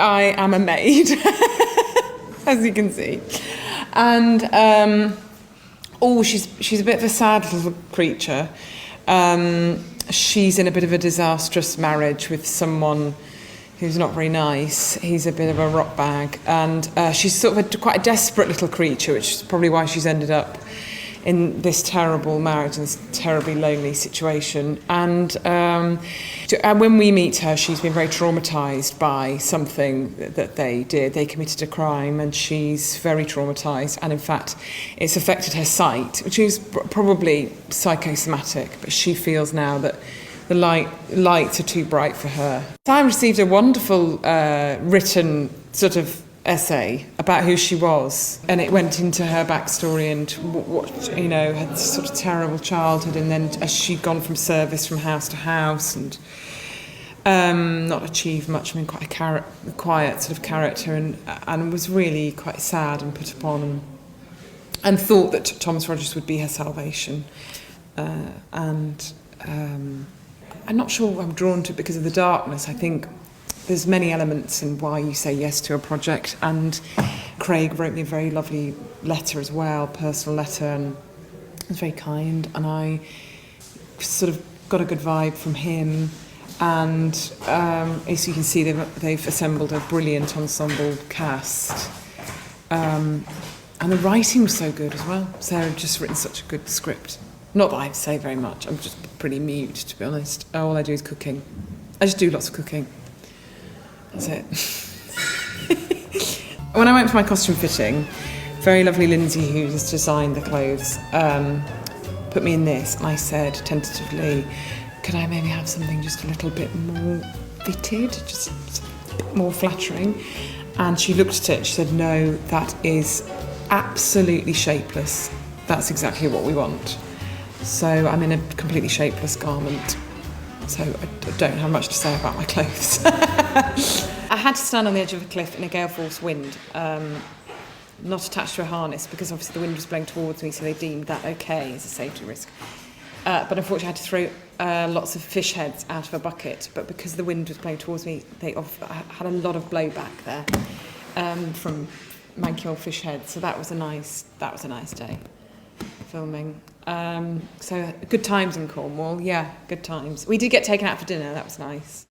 I am a maid, as you can see. And, she's a bit of a sad little creature. She's in a bit of a disastrous marriage with someone who's not very nice. He's a bit of a rock bag. And she's sort of quite a desperate little creature, which is probably why she's ended up in this terrible marriage and this terribly lonely situation. And when we meet her, she's been very traumatised by something that they did. They committed a crime, and she's very traumatised. And in fact, it's affected her sight, which is probably psychosomatic. But she feels now that the lights are too bright for her. I received a wonderful written sort of essay about who she was, and it went into her backstory and what her sort of terrible childhood, and then as she'd gone from service from house to house and not achieved much. I mean, quite a quiet sort of character, and was really quite sad and put upon, and thought that Thomas Rogers would be her salvation. I'm not sure I'm drawn to it because of the darkness. I think there's many elements in why you say yes to a project, and Craig wrote me a very lovely letter as well, personal letter, and it was very kind, and I sort of got a good vibe from him. And as you can see, they've assembled a brilliant ensemble cast, and the writing was so good as well. Sarah had just written such a good script. Not that I say very much, I'm just pretty mute, to be honest. All I do is cooking. I just do lots of cooking. That's it. When I went for my costume fitting, very lovely Lindsay, who's designed the clothes, put me in this, and I said tentatively, could I maybe have something just a little bit more fitted, just a bit more flattering? And she looked at it and she said, no, that is absolutely shapeless. That's exactly what we want. So I'm in a completely shapeless garment. So I don't have much to say about my clothes. I had to stand on the edge of a cliff in a gale force wind, not attached to a harness, because obviously the wind was blowing towards me, so they deemed that okay as a safety risk. But unfortunately I had to throw lots of fish heads out of a bucket, but because the wind was blowing towards me, I had a lot of blowback there from manky old fish heads. So that was a nice day filming. So good times in Cornwall, yeah, good times. We did get taken out for dinner, that was nice.